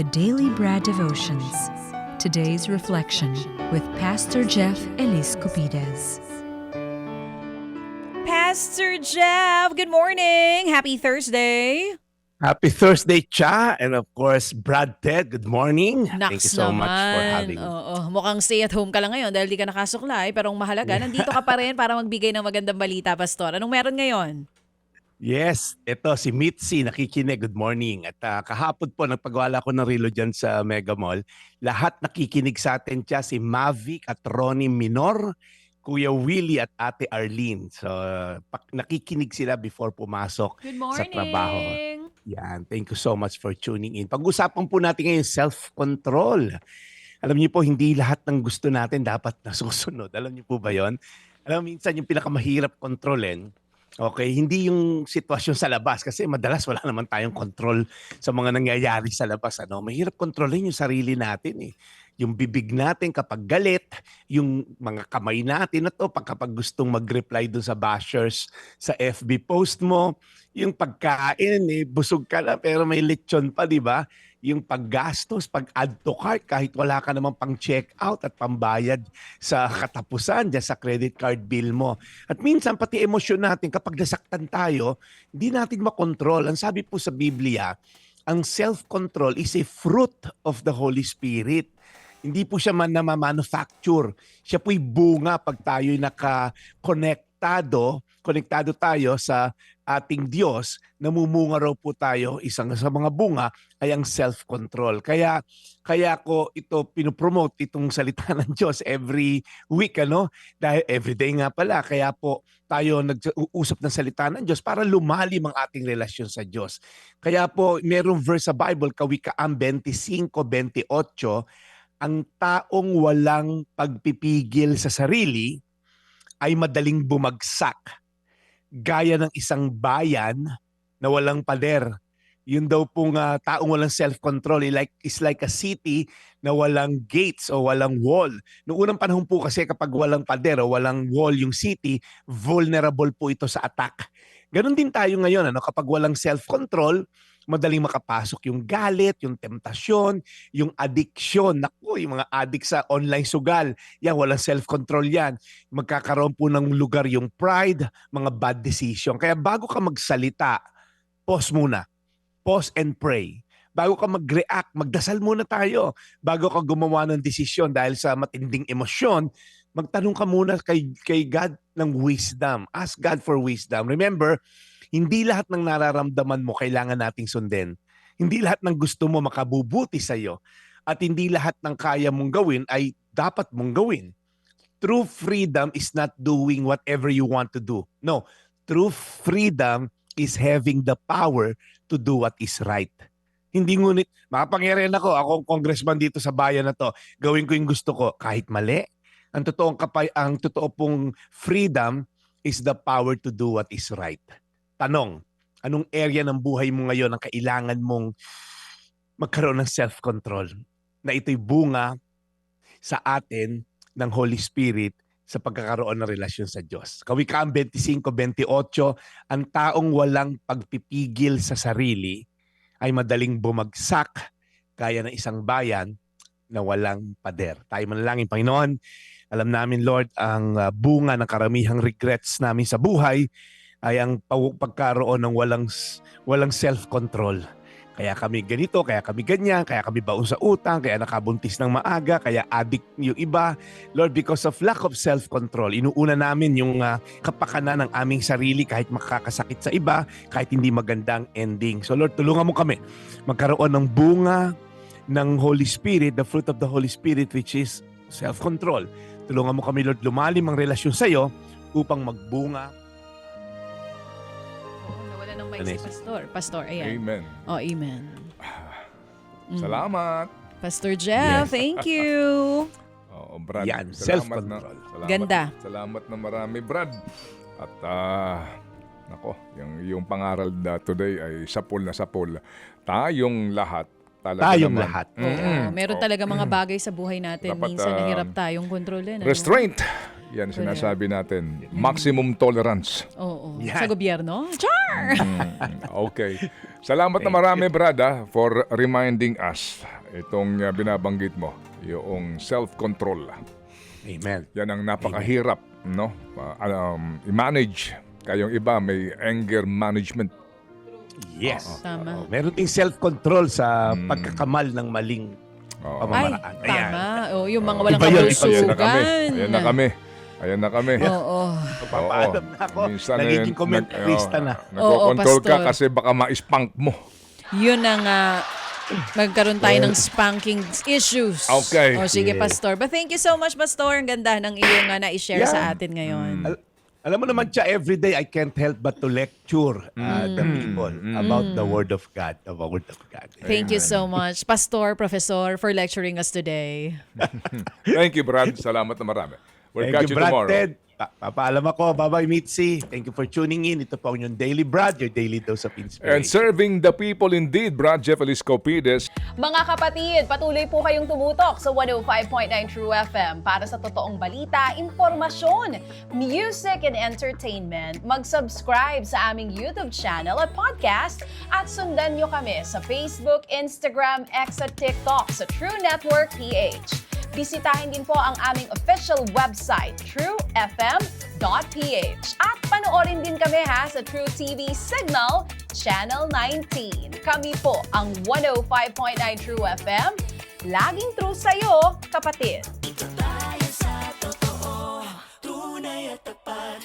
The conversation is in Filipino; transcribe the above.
the Daily Bread Devotions. Today's reflection with Pastor Jeff Elis Cupides. Pastor Jeff, good morning. Happy Thursday. Happy Thursday, Cha. And of course, Brad Ted, good morning. Thank you Naks so much for naman. having me. Oo, mukhang stay at home ka lang ngayon dahil di ka nakasuklay. Pero ang mahalaga, nandito ka pa rin para magbigay ng magandang balita, Pastor. Anong meron ngayon? Yes, ito si Mitzi, nakikinig. Good morning. At kahapon po, nagpagawa ko ng relo dyan sa Mega Mall. Lahat nakikinig sa atin, Cha. Si Mavic at Ronnie Minor, Kuya Willie at Ate Arlene. So, nakikinig sila before pumasok Good sa trabaho. morning. Yan, thank you so much for tuning in. Pag-usapan po natin ngayon, self-control. Alam niyo po, hindi lahat ng gusto natin dapat nasusunod. Alam niyo po ba yon? Alam mo, minsan yung pinakamahirap kontrolin, okay, hindi yung sitwasyon sa labas kasi madalas wala naman tayong control sa mga nangyayari sa labas. Ano? Mahirap kontrolin yung sarili natin eh. Yung bibig natin kapag galit, yung mga kamay natin na to kapag gustong mag-reply dun sa bashers sa FB post mo, yung pagkain eh, busog ka na pero may lechon pa, di ba? Yung paggastos, pag-add to cart kahit wala ka namang pang-check out at pambayad sa katapusan dyan sa credit card bill mo. At minsan pati emosyon natin kapag nasaktan tayo, hindi natin makontrol. Ang sabi po sa Biblia, ang self-control is a fruit of the Holy Spirit. Hindi po siya man na manufacture. Siya po'y bunga pag tayo'y konektado tayo sa ating Diyos, namumunga raw po tayo, isang sa mga bunga ay ang self-control. Kaya ko ito pinopromote itong salita ng Diyos every week, ano? Dahil everyday nga pala. Kaya po tayo nag-uusap ng salita ng Diyos para lumalim ang ating relasyon sa Diyos. Kaya po merong verse sa Bible, Kawikaan 25:28, ang taong walang pagpipigil sa sarili ay madaling bumagsak, gaya ng isang bayan na walang pader. Yun daw pong taong walang self-control is like a city na walang gates o walang wall. Noong unang panahon po kasi kapag walang pader o walang wall yung city, vulnerable po ito sa attack. Ganon din tayo ngayon, ano? Kapag walang self-control, madaling makapasok yung galit, yung temptasyon, yung addiction. Naku, yung mga addict sa online sugal, yan, walang self-control yan. Magkakaroon po ng lugar yung pride, mga bad decision. Kaya bago ka magsalita, pause muna. Pause and pray. Bago ka mag-react, magdasal muna tayo. Bago ka gumawa ng desisyon dahil sa matinding emosyon, magtanong ka muna kay God ng wisdom. Ask God for wisdom. Remember, hindi lahat ng nararamdaman mo kailangan nating sundin. Hindi lahat ng gusto mo makabubuti sa iyo. At hindi lahat ng kaya mong gawin ay dapat mong gawin. True freedom is not doing whatever you want to do. No, true freedom is having the power to do what is right. Hindi ngunit, makapangyarihan ako ang congressman dito sa bayan na to, gawin ko yung gusto ko kahit mali. Ang totoo pong freedom is the power to do what is right. Tanong, anong area ng buhay mo ngayon ang kailangan mong magkaroon ng self-control? Na ito'y bunga sa atin ng Holy Spirit sa pagkakaroon ng relasyon sa Diyos. Kawikaan 25:28, ang taong walang pagpipigil sa sarili ay madaling bumagsak gaya ng isang bayan na walang pader. Tayo manalangin, Panginoon. Alam namin, Lord, ang bunga ng karamihang regrets namin sa buhay ay ang pagkaroon ng walang self-control. Kaya kami ganito, kaya kami ganyan, kaya kami baon sa utang, kaya nakabuntis ng maaga, kaya addict yung iba. Lord, because of lack of self-control, inuuna namin yung kapakanan ng aming sarili kahit makakasakit sa iba, kahit hindi magandang ending. So Lord, tulungan mo kami magkaroon ng bunga ng Holy Spirit, the fruit of the Holy Spirit, which is self-control. Tulungan mo kami, Lord, lumalim ang relasyon sa iyo upang magbunga. Nawala ng mic si Pastor, ayan. Amen. Oh, amen. Salamat. Pastor Jeff, Yes. thank you. Oo, Brad. Yan, salamat self-control. Ganda. Salamat na marami, Brad. At nako, yung pangaral na today ay sapol na sapol. Tayong lahat talaga Tayong naman. lahat. Oo, meron talaga mga bagay sa buhay natin. Dapat, Minsan nahirap tayong kontrolin. Ano? Restraint. Yan sinasabi natin. Maximum tolerance. Oo. Yan. Sa gobyerno. Char! Okay. Salamat na marami, Brad, for reminding us itong binabanggit mo, yung self-control. Amen. Yan ang napakahirap, no? I-manage. Kayong iba may anger management. Yes. Tama. Meron ding self-control sa pagkakamal ng maling Oo. Ay, pamamaraan. Ayan. tama. Yung mga walang Iba yun, iba Ayan yun. na kami. kabusugan. Ayan na kami. Ayan na kami. Oo. Papaalam na ako. Minsan Nagiging komentarista na. Nagko-control ka Pastor. kasi baka ma-spank mo. Yun ang magkaroon tayo ng spanking issues. Okay. O sige, Yeah. Pastor. But thank you so much, Pastor. Ang ganda ng iyong na-share Yeah. sa atin ngayon. Alam mo naman siya, everyday I can't help but to lecture the people about the Word of God. The Word of God. Thank you so much, Pastor, Professor, for lecturing us today. Thank you, Brad. Salamat na marami. We'll Thank catch you, you Brad tomorrow. Ted. Papaalam ako. Bye-bye, Mitzi. Thank you for tuning in. Ito po ang inyong Daily Brad, your daily dose of And inspiration. serving the people indeed, Brad Jeff Eliscopides. Mga kapatid, patuloy po kayong tumutok sa 105.9 True FM para sa totoong balita, impormasyon, music and entertainment. Mag-subscribe sa aming YouTube channel at podcast at sundan nyo kami sa Facebook, Instagram, X at TikTok sa True Network PH. Bisitahin din po ang aming official website, truefm.ph. At panoorin din kami sa True TV Signal, Channel 19. Kami po ang 105.9 True FM. Laging true sa'yo, kapatid.